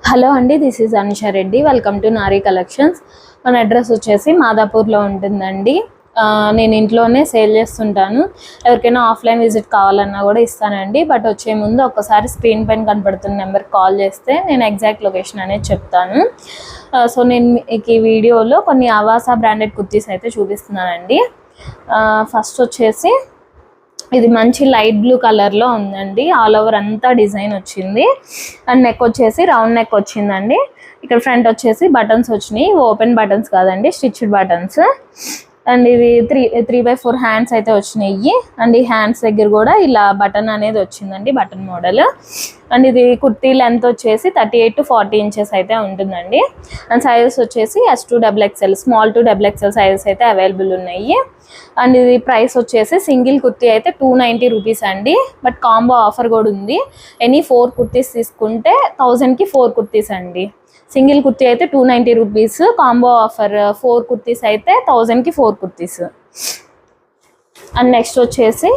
Hello అండి, this is Anusha Reddy. Welcome to Nari collections. మన address వచ్చేసి మాదాపూర్లో ఉంటుందండి. నేను ఇంట్లోనే సేల్ చేస్తుంటాను. ఎవరికైనా ఆఫ్లైన్ విజిట్ కావాలన్నా కూడా ఇస్తానండి. బట్ వచ్చే ముందు ఒక్కసారి స్క్రీన్ పైన కనపడుతున్న నెంబర్కి కాల్ చేస్తే నేను ఎగ్జాక్ట్ లొకేషన్ అనేది చెప్తాను. సో నేను మీకు ఈ వీడియోలో కొన్ని ఆవాసా బ్రాండెడ్ కుర్తీస్ అయితే చూపిస్తున్నానండి. ఫస్ట్ వచ్చేసి ఇది మంచి లైట్ బ్లూ కలర్లో ఉందండి. ఆల్ ఓవర్ అంతా డిజైన్ వచ్చింది. అండ్ నెక్ వచ్చేసి రౌండ్ నెక్ వచ్చిందండి. ఇక్కడ ఫ్రంట్ వచ్చేసి బటన్స్ వచ్చినాయి. ఓపెన్ బటన్స్ కాదండి, స్టిచ్డ్ బటన్స్. అండ్ ఇది 3/4 హ్యాండ్స్ అయితే వచ్చినాయి. అండ్ ఈ హ్యాండ్స్ దగ్గర కూడా ఇలా బటన్ అనేది వచ్చిందండి, బటన్ మోడల్. అండ్ ఇది కుర్తీ లెంత్ వచ్చేసి 38 to 40 ఇంచెస్ అయితే ఉంటుందండి. అండ్ సైజెస్ వచ్చేసి S2 XXL, small to XXL sizes అయితే అవైలబుల్ ఉన్నాయి. అండ్ ఇది ప్రైస్ వచ్చేసి సింగిల్ కుర్తీ అయితే 290 రూపీస్ అండి. బట్ కాంబో ఆఫర్ కూడా ఉంది. ఎనీ 4 కుర్తీస్ తీసుకుంటే 1000కి 4 కుర్తీస్ అండి. సింగిల్ కుర్తీ అయితే 290 రూపీస్, కాంబో ఆఫర్ 4 కుర్తీస్ అయితే 1000కి 4 కుర్తీస్. అండ్ నెక్స్ట్ వచ్చేసి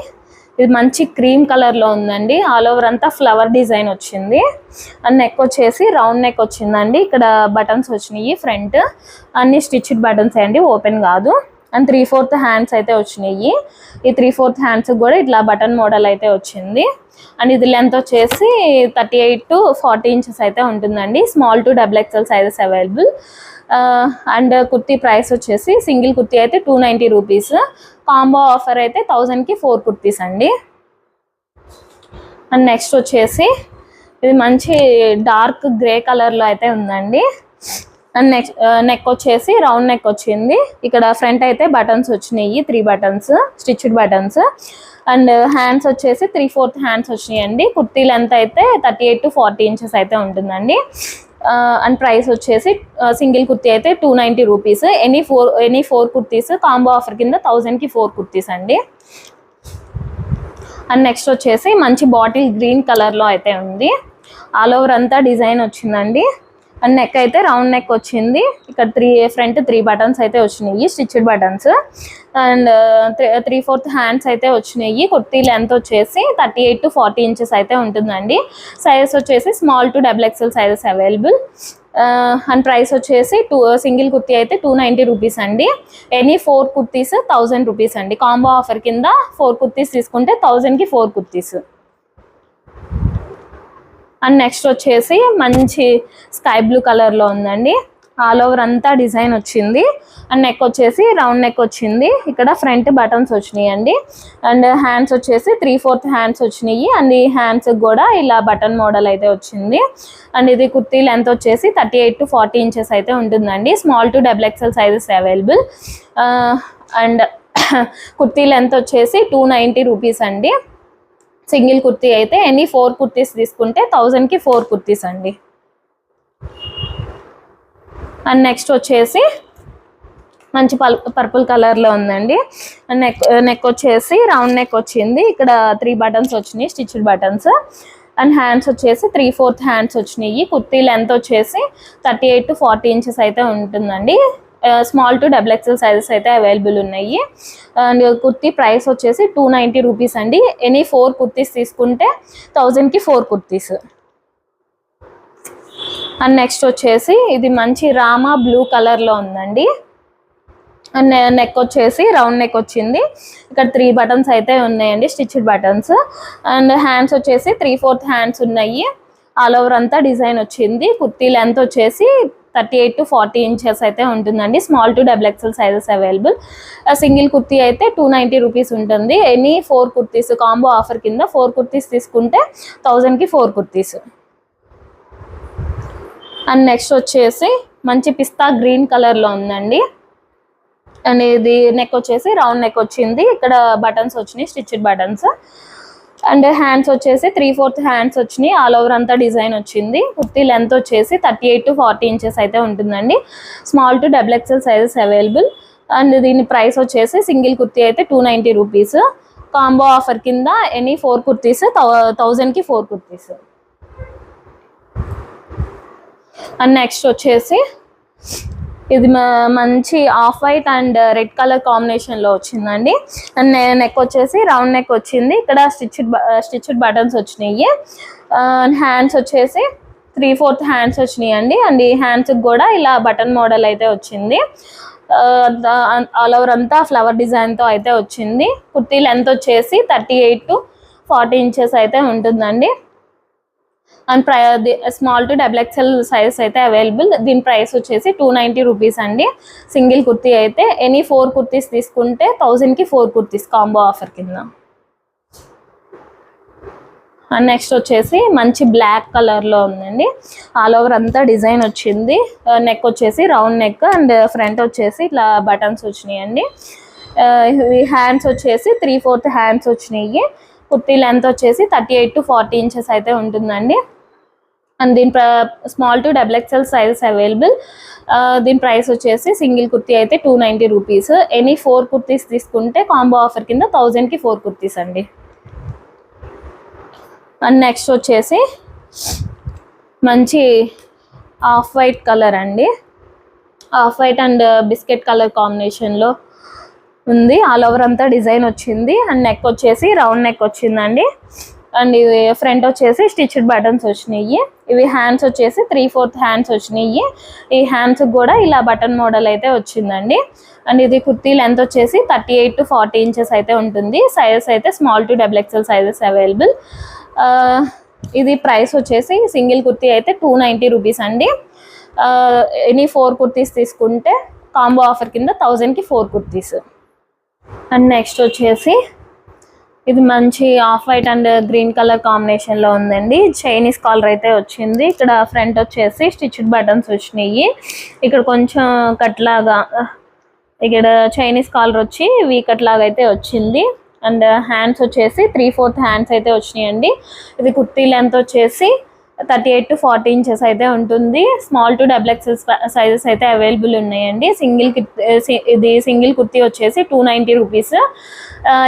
ఇది మంచి క్రీమ్ కలర్లో ఉందండి. ఆల్ ఓవర్ అంతా ఫ్లవర్ డిజైన్ వచ్చింది. అండ్ నెక్ వచ్చేసి రౌండ్ నెక్ వచ్చిందండి. ఇక్కడ బటన్స్ వచ్చినాయి ఫ్రంట్, అన్ని స్టిచ్డ్ బటన్స్ అండి, ఓపెన్ కాదు. అండ్ 3/4 హ్యాండ్స్ అయితే వచ్చినాయి. ఈ 3/4 హ్యాండ్స్ కూడా ఇట్లా బటన్ మోడల్ అయితే వచ్చింది. అండ్ ఇది లెంత్ వచ్చేసి 38 to 40 ఇంచెస్ అయితే ఉంటుందండి. Small to XXL sizes available. And kurti price వచ్చేసి సింగిల్ కుర్తీ అయితే 290 రూపీస్, కాంబో ఆఫర్ అయితే 1000కి 4 కుర్తీస్ అండి. అండ్ నెక్స్ట్ వచ్చేసి ఇది మంచి డార్క్ గ్రే కలర్లో అయితే ఉందండి. అండ్ నెక్ వచ్చేసి రౌండ్ నెక్ వచ్చింది. ఇక్కడ ఫ్రంట్ అయితే బటన్స్ వచ్చినాయి, 3 buttons, stitched buttons. And hands వచ్చేసి 3/4 హ్యాండ్స్ వచ్చినాయండి. కుర్తీ లెంత్ అయితే 38 to 40 ఇంచెస్ అయితే ఉంటుందండి. అండ్ ప్రైస్ వచ్చేసి సింగిల్ కుర్తీ అయితే 290 rupees, any 4 kurtis, combo offer కింద 1000కి 4 కుర్తీస్ అండి. అండ్ నెక్స్ట్ వచ్చేసి మంచి బాటిల్ గ్రీన్ కలర్లో అయితే ఉంది. ఆల్ ఓవర్ అంతా డిజైన్ వచ్చిందండి. అండ్ నెక్ అయితే రౌండ్ నెక్ వచ్చింది. ఇక్కడ ఫ్రంట్ 3 బటన్స్ అయితే వచ్చినాయి, స్టిచ్డ్ బటన్స్. అండ్ 3/4 హ్యాండ్స్ అయితే వచ్చినాయి. కుర్తీ లెంత్ వచ్చేసి 38 to 40 ఇంచెస్ అయితే ఉంటుందండి. సైజెస్ వచ్చేసి small to XXL sizes available. And price వచ్చేసి సింగిల్ కుర్తీ అయితే 290 రూపీస్ అండి. ఎనీ 4 కుర్తీస్ 1000 రూపీస్ అండి. కాంబో ఆఫర్ కింద 4 కుర్తీస్ తీసుకుంటే 1000కి 4 కుర్తీస్. అండ్ నెక్స్ట్ వచ్చేసి మంచి స్కై బ్లూ కలర్లో ఉందండి. ఆల్ ఓవర్ అంతా డిజైన్ వచ్చింది. అండ్ నెక్ వచ్చేసి రౌండ్ నెక్ వచ్చింది. ఇక్కడ ఫ్రంట్ బటన్స్ వచ్చినాయి అండి. అండ్ హ్యాండ్స్ వచ్చేసి 3/4 హ్యాండ్స్ వచ్చినాయి. అండ్ ఈ హ్యాండ్స్ కూడా ఇలా బటన్ మోడల్ అయితే వచ్చింది. అండ్ ఇది కుర్తీ లెంత్ వచ్చేసి 38 to 40 ఇంచెస్ అయితే ఉంటుందండి. Small to XXL sizes available. And kurti length వచ్చేసి 290 రూపీస్ అండి. సింగిల్ కుర్తీ అయితే ఎనీ 4 కుర్తీస్ తీసుకుంటే 1000కి 4 కుర్తీస్ అండి. అండ్ నెక్స్ట్ వచ్చేసి మంచి పర్పుల్ కలర్లో ఉందండి. అండ్ నెక్ వచ్చేసి రౌండ్ నెక్ వచ్చింది. ఇక్కడ 3 బటన్స్ వచ్చినాయి, స్టిచ్డ్ బటన్స్. అండ్ హ్యాండ్స్ వచ్చేసి 3/4 హ్యాండ్స్ వచ్చినాయి. కుర్తీ లెంత్ వచ్చేసి 38 to 40 ఇంచెస్ అయితే ఉంటుందండి. స్మాల్ టు XXL సైజెస్ అయితే అవైలబుల్ ఉన్నాయి. అండ్ కుర్తీ ప్రైస్ వచ్చేసి 290 రూపీస్ అండి. ఎనీ 4 కుర్తీస్ తీసుకుంటే 1000కి 4 కుర్తీస్. అండ్ నెక్స్ట్ వచ్చేసి ఇది మంచి రామా బ్లూ కలర్లో ఉందండి. అండ్ నెక్ వచ్చేసి రౌండ్ నెక్ వచ్చింది. ఇక్కడ 3 బటన్స్ అయితే ఉన్నాయండి, స్టిచ్డ్ బటన్స్. అండ్ హ్యాండ్స్ వచ్చేసి 3/4 హ్యాండ్స్ ఉన్నాయి. ఆల్ ఓవర్ అంతా డిజైన్ వచ్చింది. కుర్తీ లెంత్ వచ్చేసి 38 to 40 ఇంచెస్ అయితే ఉంటుందండి. Small to XXL sizes available. Single kurti అయితే 290 రూపీస్ ఉంటుంది. ఎనీ 4 కుర్తీస్, కాంబో ఆఫర్ కింద 4 కుర్తీస్ తీసుకుంటే 1000కి 4 కుర్తీస్. అండ్ నెక్స్ట్ వచ్చేసి మంచి పిస్తా గ్రీన్ కలర్లో ఉందండి. అండ్ ఇది నెక్ వచ్చేసి రౌండ్ నెక్ వచ్చింది. ఇక్కడ బటన్స్ వచ్చినాయి, స్టిచ్డ్ బటన్స్. అండ్ హ్యాండ్స్ వచ్చేసి 3/4 హ్యాండ్స్ వచ్చినాయి. ఆల్ ఓవర్ అంతా డిజైన్ వచ్చింది. కుర్తీ లెంత్ వచ్చేసి 38 to 40 ఇంచెస్ అయితే ఉంటుందండి. Small to XXL sizes available. And దీని ప్రైస్ వచ్చేసి సింగిల్ కుర్తీ అయితే 290 రూపీస్, కాంబో ఆఫర్ కింద ఎనీ 4 కుర్తీస్ 1000కి 4 కుర్తీస్. అండ్ నెక్స్ట్ వచ్చేసి ఇది మంచి off white and red colour కాంబినేషన్లో వచ్చిందండి. అండ్ నెక్ వచ్చేసి రౌండ్ నెక్ వచ్చింది. ఇక్కడ స్టిచ్డ్ బటన్స్ వచ్చినాయి. హ్యాండ్స్ వచ్చేసి 3/4 హ్యాండ్స్ వచ్చినాయి అండి. అండ్ ఈ హ్యాండ్స్ కూడా ఇలా బటన్ మోడల్ అయితే వచ్చింది. ఆల్ ఓవర్ అంతా ఫ్లవర్ డిజైన్ తో అయితే వచ్చింది. కుర్తీ లెంత్ వచ్చేసి 38 to 40 inches అయితే ఉంటుందండి. And small to XXL size అయితే అవైలబుల్. దీని ప్రైస్ వచ్చేసి 290 రూపీస్ అండి. సింగిల్ కుర్తీ అయితే ఎనీ 4 కుర్తీస్ తీసుకుంటే 1000కి 4 కుర్తీస్ కాంబో ఆఫర్ కింద. అండ్ నెక్స్ట్ వచ్చేసి మంచి బ్లాక్ కలర్లో ఉందండి. ఆల్ ఓవర్ అంతా డిజైన్ వచ్చింది. నెక్ వచ్చేసి రౌండ్ నెక్ అండ్ ఫ్రంట్ వచ్చేసి ఇట్లా బటన్స్ వచ్చినాయండి. హ్యాండ్స్ వచ్చేసి 3/4 హ్యాండ్స్ వచ్చినాయి. కుర్తీ లెంత్ వచ్చేసి 38 to 40 inches అయితే ఉంటుందండి. అండ్ దీని small to XXL sizes available. దీని ప్రైస్ వచ్చేసి సింగిల్ కుర్తీ అయితే 290 రూపీస్. ఎనీ 4 కుర్తీస్ తీసుకుంటే కాంబో ఆఫర్ కింద 1000కి 4 కుర్తీస్ అండి. అండ్ నెక్స్ట్ వచ్చేసి మంచి ఆఫ్ వైట్ కలర్ అండి. Of white and biscuit colour కాంబినేషన్లో ఉంది. ఆల్ ఓవర్ అంతా డిజైన్ వచ్చింది. అండ్ నెక్ వచ్చేసి రౌండ్ నెక్ వచ్చిందండి. అండ్ ఇవి ఫ్రంట్ వచ్చేసి స్టిచ్డ్ బటన్స్ వచ్చినాయి. ఇవి హ్యాండ్స్ వచ్చేసి 3/4 హ్యాండ్స్ వచ్చినాయి. ఈ హ్యాండ్స్ కూడా ఇలా బటన్ మోడల్ అయితే వచ్చిందండి. అండ్ ఇది కుర్తీ లెంత్ వచ్చేసి 38 to 40 inches అయితే ఉంటుంది. సైజెస్ అయితే small to XXL sizes available. ఇది ప్రైస్ వచ్చేసి సింగిల్ కుర్తీ అయితే 290 రూపీస్ అండి. ఎనీ 4 కుర్తీస్ తీసుకుంటే కాంబో ఆఫర్ కింద 1000కి 4 కుర్తీస్. అండ్ నెక్స్ట్ వచ్చేసి ఇది మంచి off white and green colour కాంబినేషన్లో ఉందండి. చైనీస్ కాలర్ అయితే వచ్చింది. ఇక్కడ ఫ్రంట్ వచ్చేసి స్టిచ్డ్ బటన్స్ వచ్చినాయి. ఇక్కడ కొంచెం కట్ లాగా ఇక్కడ చైనీస్ కాలర్ వచ్చి వీ కట్ లాగా అయితే వచ్చింది. అండ్ హ్యాండ్స్ వచ్చేసి 3/4 హ్యాండ్స్ అయితే వచ్చినాయండి. ఇది కుర్తీ లెంత్ వచ్చేసి 38 to 40 inches అయితే ఉంటుంది. స్మాల్ టు XXL సైజెస్ అయితే అవైలబుల్ ఉన్నాయండి. ఇది సింగిల్ కుర్తీ వచ్చేసి 290 రూపీస్.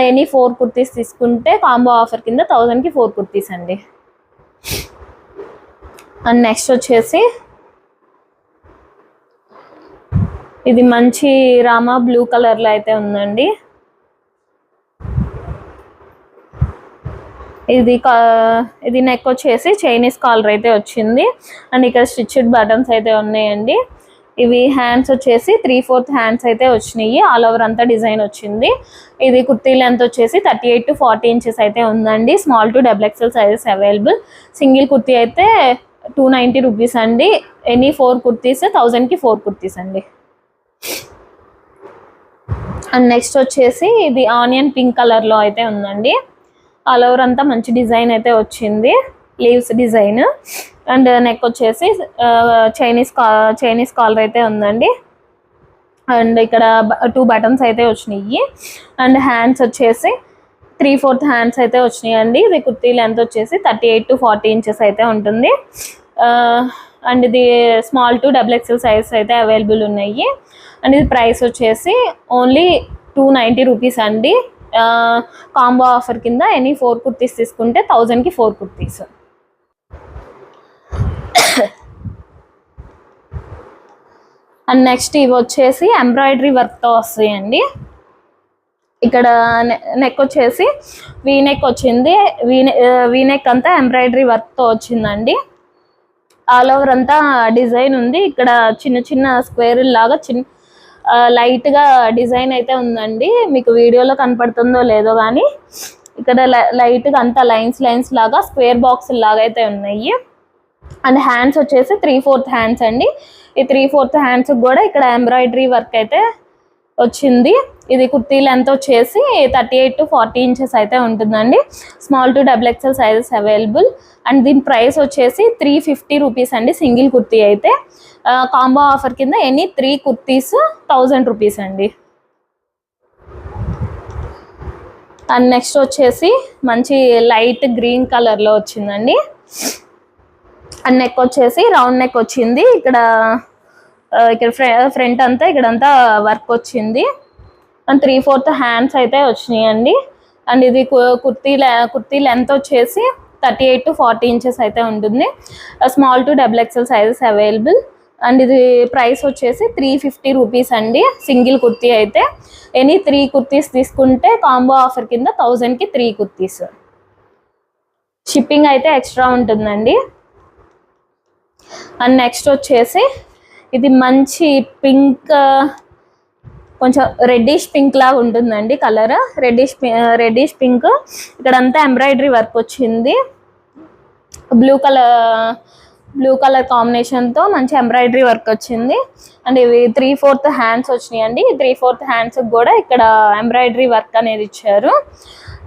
ఎనీ 4 కుర్తీస్ తీసుకుంటే కాంబో ఆఫర్ కింద 1000కి 4 కుర్తీస్ అండి. అండ్ నెక్స్ట్ వచ్చేసి ఇది మంచి రామా బ్లూ కలర్లో అయితే ఉందండి. ఇది నెక్ వచ్చేసి చైనీస్ కాలర్ అయితే వచ్చింది. అండ్ ఇక్కడ స్టిచ్డ్ బటన్స్ అయితే ఉన్నాయండి. ఇవి హ్యాండ్స్ వచ్చేసి 3/4 హ్యాండ్స్ అయితే వచ్చినాయి. ఆల్ ఓవర్ అంతా డిజైన్ వచ్చింది. ఇది కుర్తీ లెంత్ వచ్చేసి 38 to 40 inches అయితే ఉందండి. Small to XXL sizes available. Single kurti అయితే 290 రూపీస్ అండి. ఎనీ 4 కుర్తీస్ 1000కి 4 కుర్తీస్ అండి. అండ్ నెక్స్ట్ వచ్చేసి ఇది ఆనియన్ పింక్ కలర్లో అయితే ఉందండి. ఆల్ ఓవర్ అంతా మంచి డిజైన్ అయితే వచ్చింది. Leaves design. అండ్ నెక్ వచ్చేసి చైనీస్ కాలర్ అయితే ఉందండి. అండ్ ఇక్కడ 2 బటన్స్ అయితే వచ్చినాయి. అండ్ హ్యాండ్స్ వచ్చేసి 3/4 హ్యాండ్స్ అయితే వచ్చినాయండి. ఇది కుర్తీ లెంత్ వచ్చేసి 38 to 40 inches అయితే ఉంటుంది. అండ్ ఇది స్మాల్ టు XXL సైజ్ అయితే అవైలబుల్ ఉన్నాయి. అండ్ ఇది ప్రైస్ వచ్చేసి ఓన్లీ 290 రూపీస్ అండి. కాంబో ఆఫర్ కింద ఎనీ 4 కుర్తీస్ తీసుకుంటే 1000కి 4 కుర్తీస్. అండ్ నెక్స్ట్ ఇవి వచ్చేసి ఎంబ్రాయిడరీ వర్క్తో వస్తాయండి. ఇక్కడ నెక్ వచ్చేసి వీ నెక్ వచ్చింది. వీ నెక్ అంతా ఎంబ్రాయిడరీ వర్క్తో వచ్చిందండి. ఆల్ ఓవర్ అంతా డిజైన్ ఉంది. ఇక్కడ చిన్న చిన్న స్క్వేర్ లాగా లైట్గా డిజైన్ అయితే ఉందండి. మీకు వీడియోలో కనపడుతుందో లేదో కానీ ఇక్కడ లైట్గా అంతా లైన్స్ లాగా స్క్వేర్ బాక్స్ లాగా అయితే ఉన్నాయి. అండ్ హ్యాండ్స్ వచ్చేసి 3/4 హ్యాండ్స్ అండి. ఈ 3/4 హ్యాండ్స్ కూడా ఇక్కడ ఎంబ్రాయిడరీ వర్క్ అయితే వచ్చింది. ఇది కుర్తీ లెంత్ వచ్చేసి 38 to 40 inches అయితే ఉంటుందండి. Small to XXL sizes available. And దీని ప్రైస్ వచ్చేసి 350 రూపీస్ అండి. సింగిల్ కుర్తీ అయితే కాంబో ఆఫర్ కింద ఎనీ 3 కుర్తీస్ 1000 రూపీస్ అండి. అండ్ నెక్స్ట్ వచ్చేసి మంచి లైట్ గ్రీన్ కలర్లో వచ్చిందండి. అండ్ నెక్ వచ్చేసి రౌండ్ నెక్ వచ్చింది. ఇక్కడ ఫ్రంట్ అంతా ఇక్కడంతా వర్క్ వచ్చింది. అండ్ 3/4 హ్యాండ్స్ అయితే వచ్చినాయండి. అండ్ ఇది కుర్తీ లెంత్ వచ్చేసి 38 to 40 inches అయితే ఉంటుంది. Small to XXL sizes available. And ఇది ప్రైస్ వచ్చేసి 350 రూపీస్ అండి. సింగిల్ కుర్తీ అయితే ఎనీ 3 కుర్తీస్ తీసుకుంటే కాంబో ఆఫర్ కింద 1000కి 3 కుర్తీస్. షిప్పింగ్ అయితే ఎక్స్ట్రా ఉంటుందండి. అండ్ నెక్స్ట్ వచ్చేసి ఇది మంచి పింక్, కొంచెం రెడ్డిష్ పింక్ లాగా ఉంటుందండి కలర్. Reddish pink. ఇక్కడంతా ఎంబ్రాయిడరీ వర్క్ వచ్చింది. బ్లూ కలర్ కాంబినేషన్తో మంచి ఎంబ్రాయిడరీ వర్క్ వచ్చింది. అండ్ ఇవి 3/4 హ్యాండ్స్ వచ్చినాయండి. 3/4 హ్యాండ్స్ కూడా ఇక్కడ ఎంబ్రాయిడరీ వర్క్ అనేది ఇచ్చారు.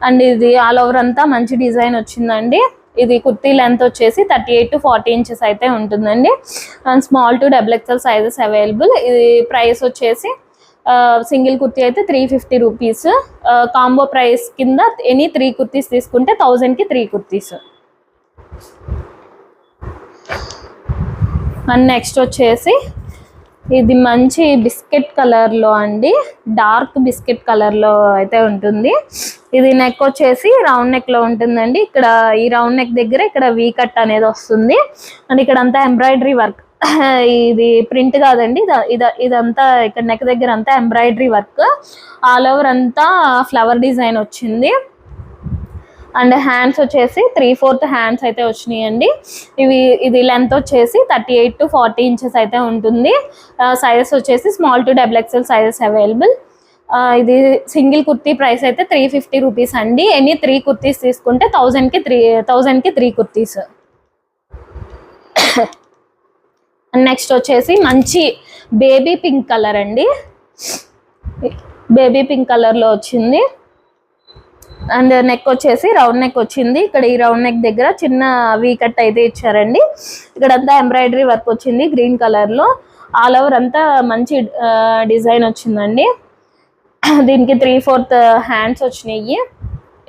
అండ్ ఇది ఆల్ ఓవర్ అంతా మంచి డిజైన్ వచ్చిందండి. ఇది కుర్తీ లెంత్ వచ్చేసి 38 to 40 ఇంచెస్ అయితే ఉంటుందండి. And small to XXL sizes available. ఇది ప్రైస్ వచ్చేసి సింగిల్ కుర్తీ అయితే 350 రూపీస్. కాంబో ప్రైస్ కింద ఎనీ 3 కుర్తీస్ తీసుకుంటే 1000కి 3 కుర్తీస్. అండ్ నెక్స్ట్ వచ్చేసి ఇది మంచి బిస్కెట్ కలర్లో అండి, డార్క్ బిస్కెట్ కలర్లో అయితే ఉంటుంది. ఇది నెక్ వచ్చేసి రౌండ్ నెక్లో ఉంటుందండి. ఇక్కడ ఈ రౌండ్ నెక్ దగ్గర ఇక్కడ వీ కట్ అనేది వస్తుంది. అండ్ ఇక్కడ అంతా ఎంబ్రాయిడరీ వర్క్. ఇది ప్రింట్ కాదండి, ఇదంతా ఇక్కడ నెక్ దగ్గర అంతా ఎంబ్రాయిడరీ వర్క్. ఆల్ ఓవర్ అంతా ఫ్లవర్ డిజైన్ వచ్చింది. అండ్ హ్యాండ్స్ వచ్చేసి 3/4 హ్యాండ్స్ అయితే వచ్చినాయండి. ఇది లెంత్ వచ్చేసి 38 to 40 ఇంచెస్ అయితే ఉంటుంది. సైజెస్ వచ్చేసి small to XXL sizes available. ఇది సింగిల్ కుర్తీ ప్రైస్ అయితే 350 రూపీస్ అండి. ఎనీ 3 కుర్తీస్ తీసుకుంటే 1000కి 3 కుర్తీస్. నెక్స్ట్ వచ్చేసి మంచి బేబీ పింక్ కలర్ అండి. బేబీ పింక్ కలర్లో వచ్చింది. అండ్ నెక్ వచ్చేసి రౌండ్ నెక్ వచ్చింది. ఇక్కడ ఈ రౌండ్ నెక్ దగ్గర చిన్న వీ కట్ అయితే ఇచ్చారండి. ఇక్కడంతా ఎంబ్రాయిడరీ వర్క్ వచ్చింది గ్రీన్ కలర్లో. ఆల్ ఓవర్ అంతా మంచి డిజైన్ వచ్చిందండి. దీనికి 3/4 హ్యాండ్స్ వచ్చినాయి.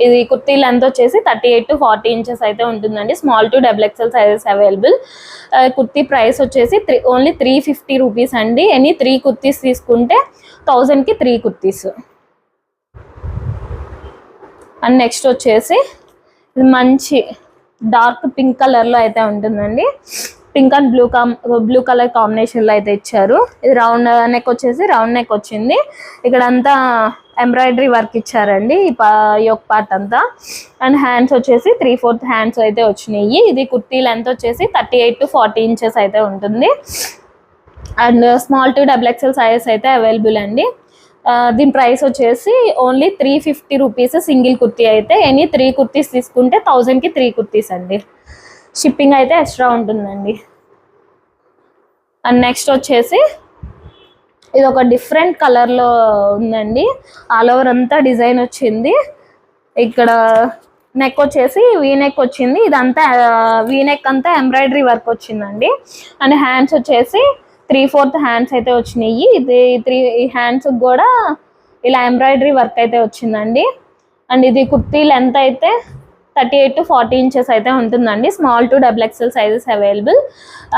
ఇది కుర్తీ లెంత్ వచ్చేసి 38 to 40 ఇంచెస్ అయితే ఉంటుందండి. Small to XXL sizes available. Kurti price వచ్చేసి ఓన్లీ 350 రూపీస్ అండి. ఎనీ 3 కుర్తీస్ తీసుకుంటే 1000కి 3 కుర్తీస్. అండ్ నెక్స్ట్ వచ్చేసి ఇది మంచి డార్క్ పింక్ కలర్లో అయితే ఉంటుందండి. పింక్ అండ్ బ్లూ కలర్ కాంబినేషన్లో అయితే ఇచ్చారు. ఇది రౌండ్ నెక్ వచ్చేసి రౌండ్ నెక్ వచ్చింది. ఇక్కడ అంతా ఎంబ్రాయిడరీ వర్క్ ఇచ్చారండి ఈ యొక్క పార్ట్ అంతా. అండ్ హ్యాండ్స్ వచ్చేసి 3/4 హ్యాండ్స్ అయితే వచ్చినాయి. ఇది కుర్తీ లెంత్ వచ్చేసి 38 to 40 ఇంచెస్ అయితే ఉంటుంది. And small to XXL sizes అయితే అవైలబుల్ అండి. దీని ప్రైస్ వచ్చేసి ఓన్లీ 350 రూపీస్ సింగిల్ కుర్తీ అయితే. ఎనీ 3 కుర్తీస్ తీసుకుంటే 1000కి 3 కుర్తీస్ అండి. షిప్పింగ్ అయితే ఎక్స్ట్రా ఉంటుందండి. అండ్ నెక్స్ట్ వచ్చేసి ఇది ఒక డిఫరెంట్ కలర్లో ఉందండి. ఆల్ ఓవర్ అంతా డిజైన్ వచ్చింది. ఇక్కడ నెక్ వచ్చేసి వీ నెక్ వచ్చింది. ఇదంతా వీ నెక్ అంతా ఎంబ్రాయిడరీ వర్క్ వచ్చిందండి. అండ్ హ్యాండ్స్ వచ్చేసి 3/4 హ్యాండ్స్ అయితే వచ్చినాయి. ఈ హ్యాండ్స్ కూడా ఇలా ఎంబ్రాయిడరీ వర్క్ అయితే వచ్చిందండి. అండ్ ఇది కుర్తీ లెంత్ అయితే 38 to 40 ఇంచెస్ అయితే ఉంటుందండి. Small to XXL sizes available.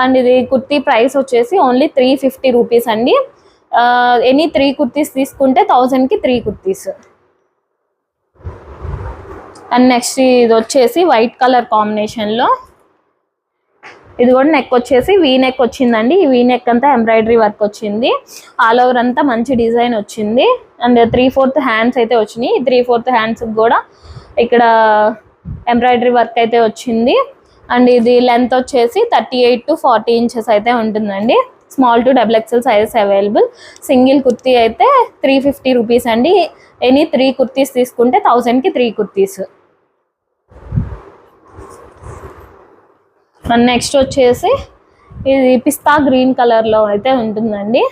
And ఇది కుర్తీ ప్రైస్ వచ్చేసి ఓన్లీ 350 రూపీస్ అండి. ఎనీ 3 కుర్తీస్ తీసుకుంటే 1000కి 3 కుర్తీస్. అండ్ నెక్స్ట్ ఇది వచ్చేసి వైట్ కలర్ కాంబినేషన్లో. ఇది కూడా నెక్ వచ్చేసి వీ నెక్ వచ్చిందండి. ఈ వీ నెక్ అంతా ఎంబ్రాయిడరీ వర్క్ వచ్చింది. ఆల్ ఓవర్ అంతా మంచి డిజైన్ వచ్చింది. అండ్ 3/4 హ్యాండ్స్ అయితే వచ్చినాయి. 3/4 హ్యాండ్స్ కూడా ఇక్కడ ఎంబ్రాయిడరీ వర్క్ అయితే వచ్చింది. అండ్ ఇది లెంత్ వచ్చేసి 38 to 40 ఇంచెస్ అయితే ఉంటుందండి. Small to XXL sizes available. Single kurti అయితే 350 రూపీస్ అండి. ఎనీ 3 కుర్తీస్ తీసుకుంటే 1000కి 3 కుర్తీస్. నెక్స్ట్ వచ్చేసి ఇది పిస్తా గ్రీన్ కలర్లో అయితే ఉంటుందండి.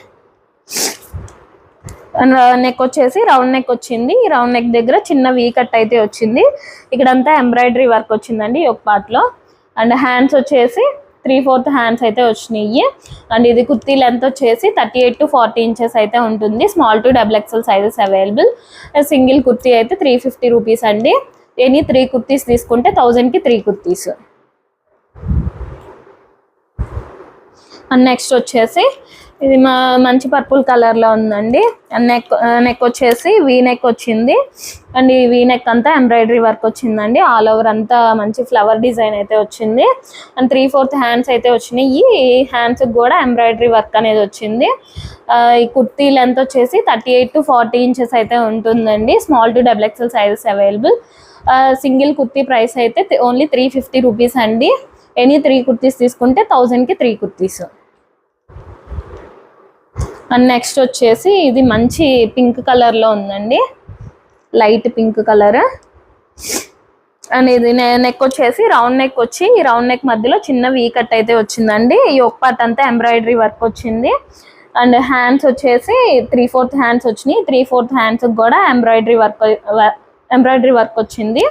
నెక్ వచ్చేసి రౌండ్ నెక్ వచ్చింది. ఈ రౌండ్ నెక్ దగ్గర చిన్న వీ కట్ అయితే వచ్చింది. ఇక్కడంతా ఎంబ్రాయిడరీ వర్క్ వచ్చిందండి ఒక పార్ట్లో. అండ్ హ్యాండ్స్ వచ్చేసి 3/4 హ్యాండ్స్ అయితే వచ్చినాయి. అండ్ ఇది కుర్తీ లెంత్ వచ్చేసి 38 to 40 ఇంచెస్ అయితే ఉంటుంది. Small to XXL sizes available. Single kurti అయితే 350 రూపీస్ అండి. ఎనీ 3 కుర్తీస్ తీసుకుంటే 1000కి 3 కుర్తీస్. అండ్ నెక్స్ట్ వచ్చేసి ఇది మంచి పర్పుల్ కలర్లో ఉందండి. నెక్ వచ్చేసి వీ నెక్ వచ్చింది. అండ్ ఈ వీ నెక్ అంతా ఎంబ్రాయిడరీ వర్క్ వచ్చిందండి. ఆల్ ఓవర్ అంతా మంచి ఫ్లవర్ డిజైన్ అయితే వచ్చింది. అండ్ 3/4 హ్యాండ్స్ అయితే వచ్చినాయి. ఈ హ్యాండ్స్కి కూడా ఎంబ్రాయిడరీ వర్క్ అనేది వచ్చింది. ఈ కుర్తీ లెంత్ వచ్చేసి 38 to 40 ఇంచెస్ అయితే ఉంటుందండి. Small to XXL sizes available. Single kurti price అయితే ఓన్లీ 350 రూపీస్ అండి. ఎనీ 3 కుర్తీస్ తీసుకుంటే 1000కి 3 కుర్తీస్. అండ్ నెక్స్ట్ వచ్చేసి ఇది మంచి పింక్ కలర్లో ఉందండి, లైట్ పింక్ కలర్. అండ్ ఇది నెక్ వచ్చేసి రౌండ్ నెక్ వచ్చి ఈ రౌండ్ నెక్ మధ్యలో చిన్న వీ కట్ అయితే వచ్చిందండి. ఈ ఒక పార్ట్ అంతా ఎంబ్రాయిడరీ వర్క్ వచ్చింది. అండ్ హ్యాండ్స్ వచ్చేసి 3/4 హ్యాండ్స్ వచ్చినాయి. 3/4 హ్యాండ్స్ కూడా ఎంబ్రాయిడరీ వర్క్ వచ్చింది.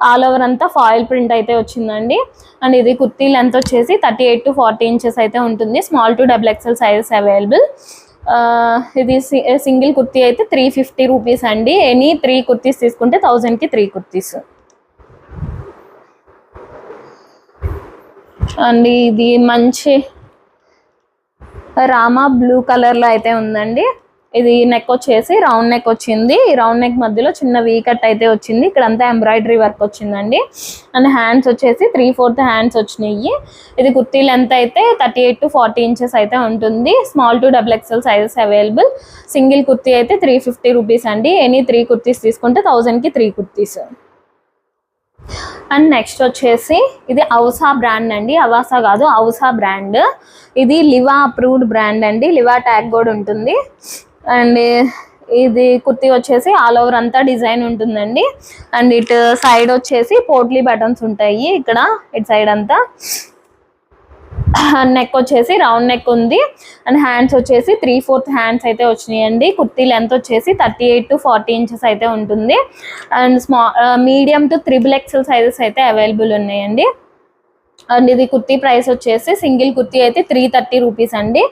ఆల్ ఓవర్ అంతా ఫాయిల్ ప్రింట్ అయితే వచ్చిందండి. అండ్ ఇది కుర్తీ లెంత్ వచ్చేసి 38 to 40 ఇంచెస్ అయితే ఉంటుంది. Small to XXL sizes available. ఇది సింగిల్ కుర్తీ అయితే 350 రూపీస్ అండి. ఎనీ 3 కుర్తీస్ తీసుకుంటే 1000కి 3 కుర్తీస్. అండ్ ఇది మంచి రామా బ్లూ కలర్లో అయితే ఉందండి. ఇది నెక్ వచ్చేసి రౌండ్ నెక్ వచ్చింది. ఈ రౌండ్ నెక్ మధ్యలో చిన్న వీ కట్ అయితే వచ్చింది. ఇక్కడంతా ఎంబ్రాయిడరీ వర్క్ వచ్చిందండి. అండ్ హ్యాండ్స్ వచ్చేసి 3/4 హ్యాండ్స్ వచ్చినాయి. ఇది కుర్తీ లెంత్ అయితే 38 to 40 ఇంచెస్ అయితే ఉంటుంది. Small to XXL sizes available. Single kurti అయితే 350 రూపీస్ అండి. ఎనీ 3 కుర్తీస్ తీసుకుంటే 1000కి 3 కుర్తీస్. అండ్ నెక్స్ట్ వచ్చేసి ఇది అవసా బ్రాండ్ అండి, అవాసా కాదు అవసా బ్రాండ్. ఇది లివా అప్రూవ్డ్ బ్రాండ్ అండి, లివా ట్యాగ్ కూడా ఉంటుంది. అండ్ ఇది కుర్తీ వచ్చేసి ఆల్ ఓవర్ అంతా డిజైన్ ఉంటుందండి. అండ్ ఇటు సైడ్ వచ్చేసి పోట్లీ బటన్స్ ఉంటాయి ఇక్కడ ఇటు సైడ్ అంతా. నెక్ వచ్చేసి రౌండ్ నెక్ ఉంది. అండ్ హ్యాండ్స్ వచ్చేసి 3/4 హ్యాండ్స్ అయితే వచ్చినాయండి. కుర్తీ లెంత్ వచ్చేసి 38 to 40 ఇంచెస్ అయితే ఉంటుంది. And medium to XXL sizes అయితే అవైలబుల్ ఉన్నాయండి. అండ్ ఇది కుర్తీ ప్రైస్ వచ్చేసి సింగిల్ కుర్తీ అయితే 330 రూపీస్ అండి.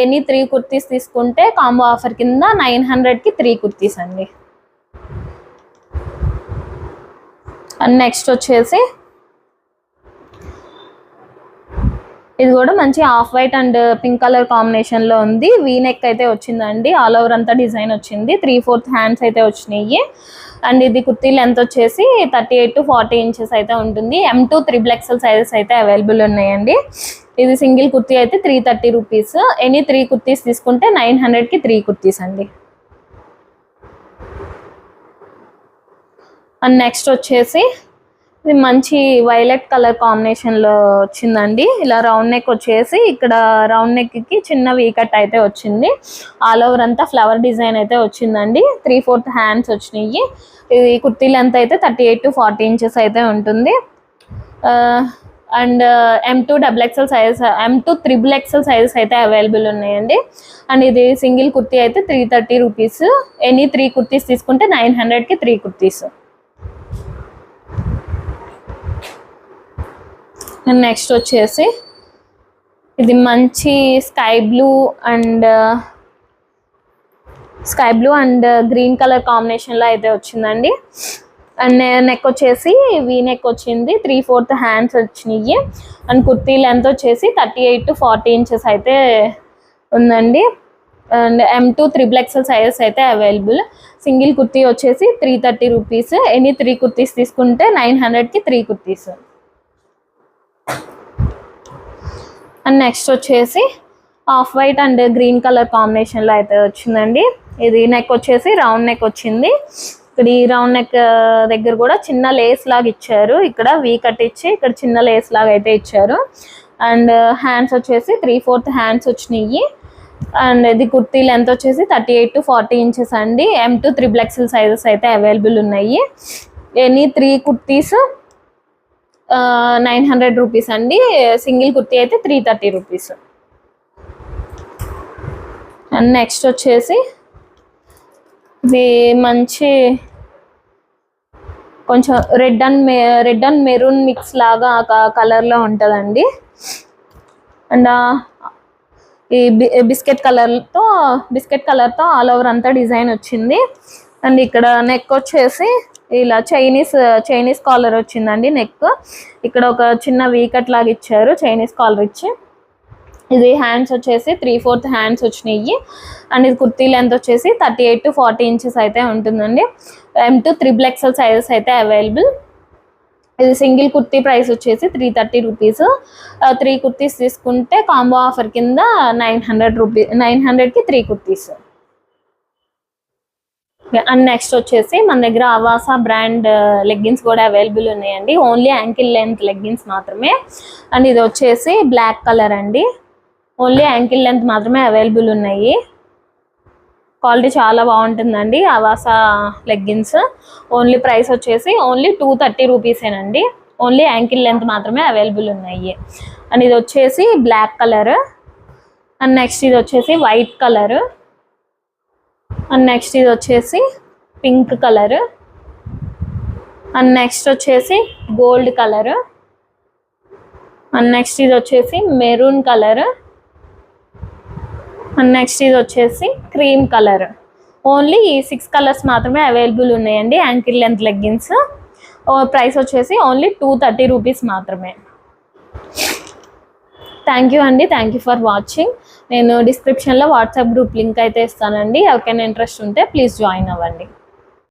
ఎనీ 3 కుర్తీస్ తీసుకుంటే కాంబో ఆఫర్ కింద 900కి 3 కుర్తీస్ అండి. అండ్ నెక్స్ట్ వచ్చేసి ఇది కూడా మంచి off white and pink colour కాంబినేషన్లో ఉంది. వీ నెక్ అయితే వచ్చిందండి, ఆల్ ఓవర్ అంతా డిజైన్ వచ్చింది. 3/4 హ్యాండ్స్ అయితే వచ్చినాయి. అండ్ ఇది కుర్తీ లెంత్ వచ్చేసి 38 to 40 ఇంచెస్ అయితే ఉంటుంది. M2 XXL సైజెస్ అయితే అవైలబుల్ ఉన్నాయండి. ఇది సింగిల్ కుర్తీ అయితే 330 రూపీస్. ఎనీ 3 కుర్తీస్ తీసుకుంటే 900కి 3 కుర్తీస్ అండి. అండ్ నెక్స్ట్ వచ్చేసి ఇది మంచి వైలెట్ కలర్ కాంబినేషన్లో వచ్చిందండి. ఇలా రౌండ్ నెక్ వచ్చేసి ఇక్కడ రౌండ్ నెక్కి చిన్న వీ కట్ అయితే వచ్చింది. ఆల్ ఓవర్ అంతా ఫ్లవర్ డిజైన్ అయితే వచ్చిందండి. 3/4 హ్యాండ్స్ వచ్చినాయి. ఇది కుర్తీ లెంత్ అయితే 38 to 40 ఇంచెస్ అయితే ఉంటుంది. అండ్ M2 XXL సైజెస్ అయితే అవైలబుల్ ఉన్నాయండి. అండ్ ఇది సింగిల్ కుర్తీ అయితే 330 రూపీస్. ఎనీ 3 కుర్తీస్ తీసుకుంటే 900కి 3 కుర్తీస్. నెక్స్ట్ వచ్చేసి ఇది మంచి sky blue and green colour కాంబినేషన్లో అయితే వచ్చిందండి. అండ్ నెక్ వచ్చేసి వీ నెక్ వచ్చింది. 3/4 హ్యాండ్స్ వచ్చినాయి. అండ్ కుర్తీ లెంత్ వచ్చేసి 38 to 40 ఇంచెస్ అయితే ఉందండి. అండ్ M2 XXL సైజెస్ అయితే అవైలబుల్. సింగిల్ కుర్తీ వచ్చేసి 330 రూపీస్. ఎనీ 3 కుర్తీస్ తీసుకుంటే 900కి 3 కుర్తీస్. అండ్ నెక్స్ట్ వచ్చేసి of white and green colour కాంబినేషన్లో అయితే వచ్చిందండి. ఇది నెక్ వచ్చేసి రౌండ్ నెక్ వచ్చింది. ఇక్కడ ఈ రౌండ్ నెక్ దగ్గర కూడా చిన్న లేస్ లాగా ఇచ్చారు. ఇక్కడ వీ కట్ ఇచ్చి ఇక్కడ చిన్న లేస్ లాగా అయితే ఇచ్చారు. అండ్ హ్యాండ్స్ వచ్చేసి 3/4 హ్యాండ్స్ వచ్చినాయి. అండ్ ఇది కుర్తీ లెంత్ వచ్చేసి 38 to 40 ఇంచెస్ అండి. M2 XXL సైజెస్ అయితే అవైలబుల్ ఉన్నాయి. ఎనీ 3 కుర్తీస్ 900 రూపీస్ అండి. సింగిల్ కుర్తీ అయితే 330 రూపీస్. అండ్ నెక్స్ట్ వచ్చేసి ఇది మంచి కొంచెం రెడ్ అండ్ మెరూన్ మిక్స్ లాగా కలర్లో ఉంటుందండి. అండ్ ఈ బిస్కెట్ కలర్తో ఆల్ ఓవర్ అంతా డిజైన్ వచ్చింది. అండ్ ఇక్కడ నెక్ వచ్చేసి ఇలా చైనీస్ కాలర్ వచ్చిందండి. నెక్ ఇక్కడ ఒక చిన్న వీ కట్ లాగా ఇచ్చారు చైనీస్ కాలర్ ఇచ్చి. ఇది హ్యాండ్స్ వచ్చేసి 3/4 హ్యాండ్స్ వచ్చినాయి. అండ్ ఇది కుర్తీ లెంత్ వచ్చేసి 38 to 40 ఇంచెస్ అయితే ఉంటుందండి. M2 XXL సైజెస్ అయితే అవైలబుల్. ఇది సింగిల్ కుర్తీ ప్రైస్ వచ్చేసి 330 రూపీస్. 3 కుర్తీస్ తీసుకుంటే కాంబో ఆఫర్ కింద 900కి 3 కుర్తీస్. అండ్ నెక్స్ట్ వచ్చేసి మన దగ్గర అవాసా బ్రాండ్ లెగ్గిన్స్ కూడా అవైలబుల్ ఉన్నాయండి. ఓన్లీ యాంకిల్ లెంత్ లెగ్గిన్స్ మాత్రమే. అండ్ ఇది వచ్చేసి బ్లాక్ కలర్ అండి. ఓన్లీ యాంకిల్ లెంత్ మాత్రమే అవైలబుల్ ఉన్నాయి. క్వాలిటీ చాలా బాగుంటుందండి అవాసా లెగ్గిన్స్. ఓన్లీ ప్రైస్ వచ్చేసి ఓన్లీ 230 రూపీసేనండి. ఓన్లీ యాంకిల్ లెంత్ మాత్రమే అవైలబుల్ ఉన్నాయి. అండ్ ఇది వచ్చేసి బ్లాక్ కలర్. అండ్ నెక్స్ట్ ఇది వచ్చేసి వైట్ కలర్. అండ్ నెక్స్ట్ ఇది వచ్చేసి పింక్ కలర్. అండ్ నెక్స్ట్ వచ్చేసి గోల్డ్ కలర్. అండ్ నెక్స్ట్ ఇది వచ్చేసి మెరూన్ కలర్. అండ్ నెక్స్ట్ ఇది వచ్చేసి క్రీమ్ కలర్. ఓన్లీ ఈ 6 కలర్స్ మాత్రమే అవైలబుల్ ఉన్నాయండి యాంకిల్ లెంత్ లెగ్గిన్స్. ప్రైస్ వచ్చేసి ఓన్లీ 230 రూపీస్ మాత్రమే. థ్యాంక్ యూ అండి. Thank you for watching. నేను డిస్క్రిప్షన్లో వాట్సాప్ గ్రూప్ లింక్ అయితే ఇస్తానండి. ఎవరికైనా ఇంట్రెస్ట్ ఉంటే ప్లీజ్ జాయిన్ అవ్వండి.